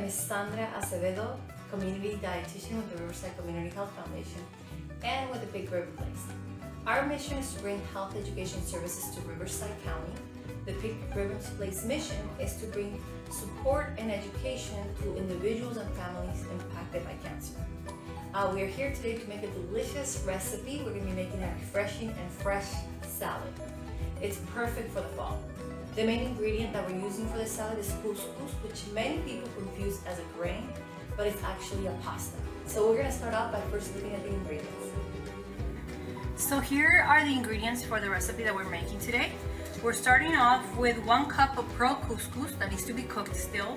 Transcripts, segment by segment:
is Sandra Acevedo, Community Dietitian with the Riverside Community Health Foundation and with the Big River Place. Our mission is to bring health education services to Riverside County. The Big River Place mission is to bring support and education to individuals and families impacted by cancer. We are here today to make a delicious recipe. We're going to be making a refreshing and fresh salad. It's perfect for the fall. The main ingredient that we're using for the salad is couscous, which many people confuse as a grain, but it's actually a pasta. So we're going to start off by first looking at the ingredients. So here are the ingredients for the recipe that we're making today. We're starting off with 1 cup of pearl couscous that needs to be cooked still,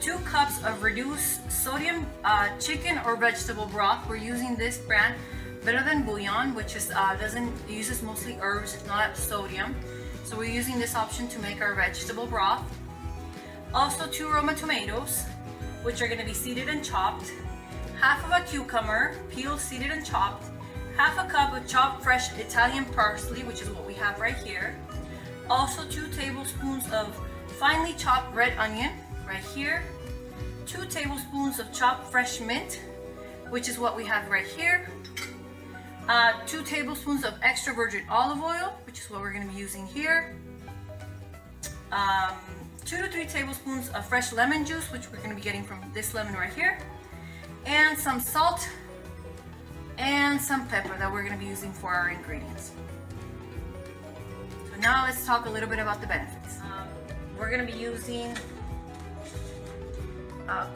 2 cups of reduced sodium chicken or vegetable broth. We're using this brand Better Than Bouillon, which is uses mostly herbs, not sodium. So we're using this option to make our vegetable broth. Also 2 Roma tomatoes, which are going to be seeded and chopped. Half of a cucumber, peeled, seeded and chopped. Half a cup of chopped fresh Italian parsley, which is what we have right here. Also 2 tablespoons of finely chopped red onion, right here. 2 tablespoons of chopped fresh mint, which is what we have right here. 2 tablespoons of extra virgin olive oil, which is what we're going to be using here. 2 to 3 tablespoons of fresh lemon juice, which we're going to be getting from this lemon right here. And some salt and some pepper that we're going to be using for our ingredients. So now let's talk a little bit about the benefits. We're going to be using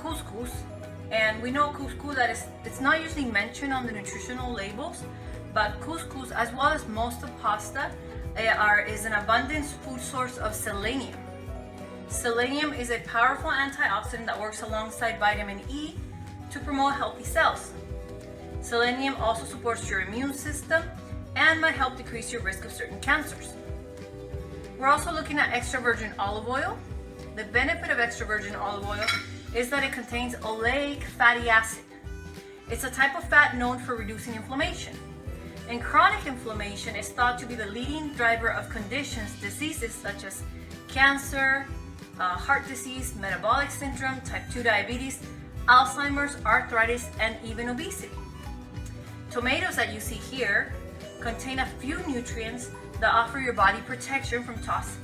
couscous, and we know couscous that it's not usually mentioned on the nutritional labels, but couscous, as well as most of pasta, is an abundant food source of selenium. Selenium is a powerful antioxidant that works alongside vitamin E to promote healthy cells. Selenium also supports your immune system and might help decrease your risk of certain cancers. We're also looking at extra virgin olive oil. The benefit of extra virgin olive oil is that it contains oleic fatty acid. It's a type of fat known for reducing inflammation. And chronic inflammation is thought to be the leading driver of diseases such as cancer, heart disease, metabolic syndrome, type 2 diabetes, Alzheimer's, arthritis, and even obesity. Tomatoes that you see here contain a few nutrients that offer your body protection from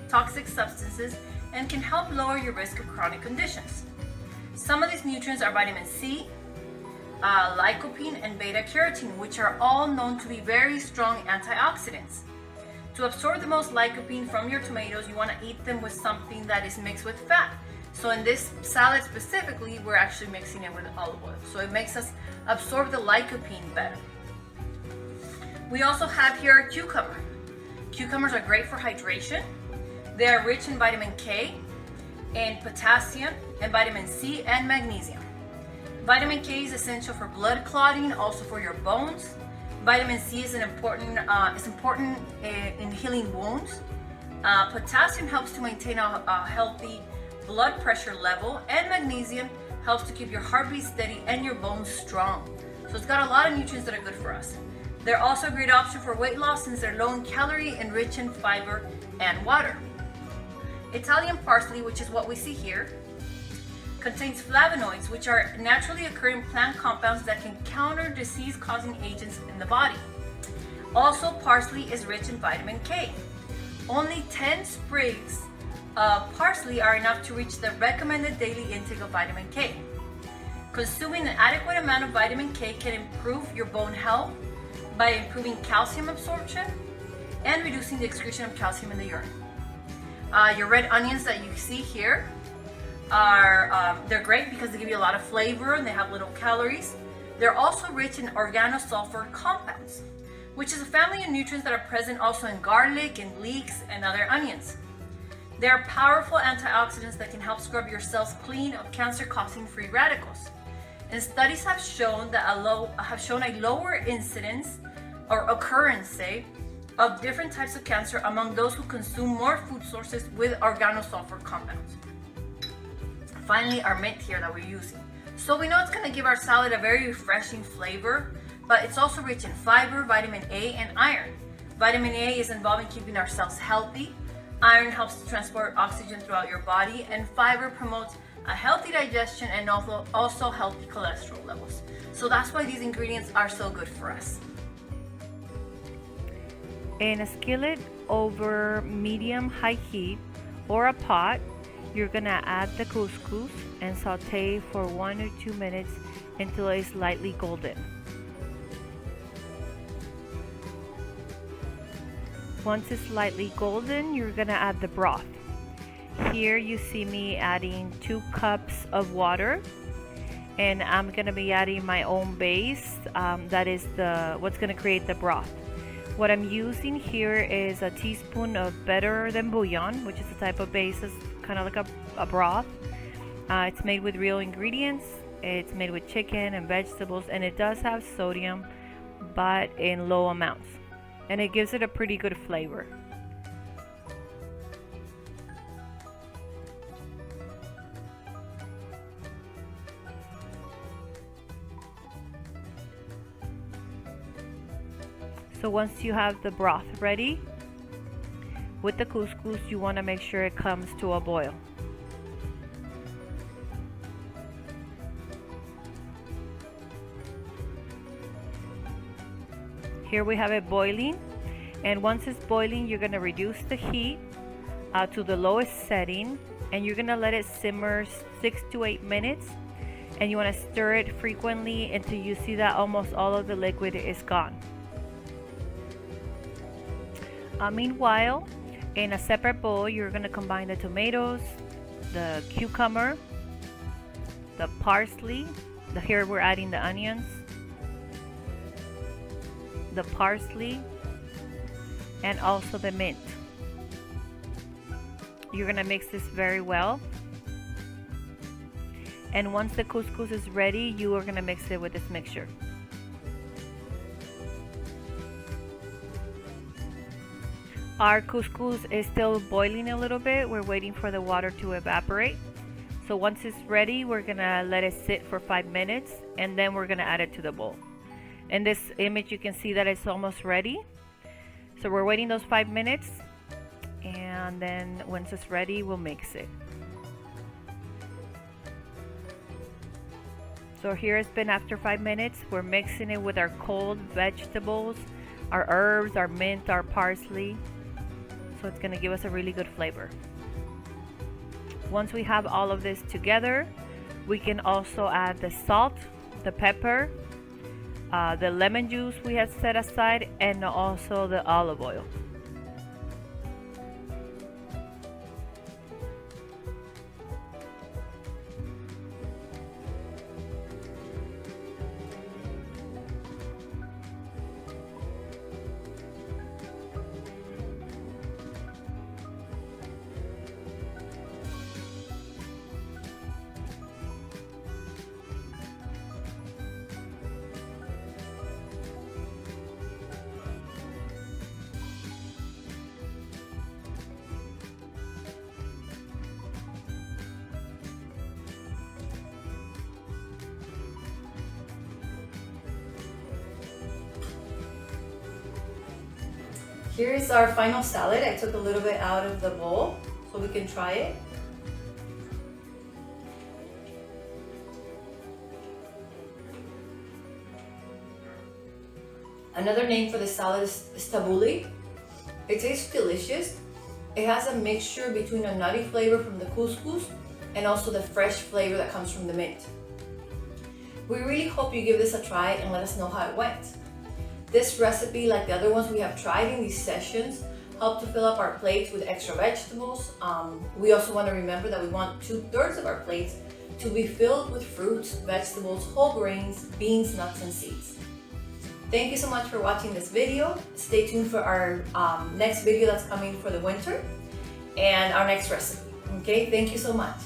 toxic substances and can help lower your risk of chronic conditions. Some of these nutrients are vitamin C, lycopene, and beta-carotene, which are all known to be very strong antioxidants. To absorb the most lycopene from your tomatoes, you want to eat them with something that is mixed with fat. So in this salad specifically, we're actually mixing it with olive oil. So it makes us absorb the lycopene better. We also have here a cucumber. Cucumbers are great for hydration. They are rich in vitamin K, and potassium, and vitamin C and magnesium. Vitamin K is essential for blood clotting, also for your bones. Vitamin C is important in healing wounds. Potassium helps to maintain a healthy blood pressure level, and magnesium helps to keep your heartbeat steady and your bones strong. So it's got a lot of nutrients that are good for us. They're also a great option for weight loss since they're low in calorie and rich in fiber and water. Italian parsley, which is what we see here, contains flavonoids, which are naturally occurring plant compounds that can counter disease-causing agents in the body. Also, parsley is rich in vitamin K. Only 10 sprigs of parsley are enough to reach the recommended daily intake of vitamin K. Consuming an adequate amount of vitamin K can improve your bone health by improving calcium absorption and reducing the excretion of calcium in the urine. Your red onions that you see here they're great because they give you a lot of flavor and they have little calories. They're also rich in organosulfur compounds, which is a family of nutrients that are present also in garlic and leeks and other onions. They are powerful antioxidants that can help scrub your cells clean of cancer-causing free radicals. And studies have shown a lower incidence or occurrence, of different types of cancer among those who consume more food sources with organosulfur compounds. Finally, our mint here that we're using. So we know it's going to give our salad a very refreshing flavor, but it's also rich in fiber, vitamin A, and iron. Vitamin A is involved in keeping our cells healthy. Iron helps to transport oxygen throughout your body, and fiber promotes a healthy digestion, and also healthy cholesterol levels. So that's why these ingredients are so good for us. In a skillet over medium-high heat or a pot, you're gonna add the couscous and saute for 1 or 2 minutes until it's lightly golden. Once it's lightly golden, you're gonna add the broth. Here you see me adding 2 cups of water, and I'm gonna be adding my own base. That is what's gonna create the broth. What I'm using here is a teaspoon of better than bouillon, which is a type of base that's kind of like a broth. It's made with real ingredients. It's made with chicken and vegetables, and it does have sodium, but in low amounts, and it gives it a pretty good flavor. So once you have the broth ready with the couscous, you want to make sure it comes to a boil. Here we have it boiling, and once it's boiling, you're going to reduce the heat to the lowest setting, and you're going to let it simmer 6 to 8 minutes, and you want to stir it frequently until you see that almost all of the liquid is gone. Meanwhile, in a separate bowl, you're going to combine the tomatoes, the cucumber, the parsley. Here we're adding the onions, the parsley, and also the mint. You're going to mix this very well. And once the couscous is ready, you are going to mix it with this mixture. Our couscous is still boiling a little bit. We're waiting for the water to evaporate. So once it's ready, we're gonna let it sit for 5 minutes, and then we're gonna add it to the bowl. In this image, you can see that it's almost ready. So we're waiting those 5 minutes, and then once it's ready, we'll mix it. So here it's been after 5 minutes. We're mixing it with our cold vegetables, our herbs, our mint, our parsley. So it's gonna give us a really good flavor. Once we have all of this together, we can also add the salt, the pepper, the lemon juice we had set aside, and also the olive oil. Here is our final salad. I took a little bit out of the bowl so we can try it. Another name for the salad is tabbouleh. It tastes delicious. It has a mixture between a nutty flavor from the couscous and also the fresh flavor that comes from the mint. We really hope you give this a try and let us know how it went. This recipe, like the other ones we have tried in these sessions, help to fill up our plates with extra vegetables. We also want to remember that we want 2/3 of our plates to be filled with fruits, vegetables, whole grains, beans, nuts, and seeds. Thank you so much for watching this video. Stay tuned for our next video that's coming for the winter and our next recipe. Okay, thank you so much.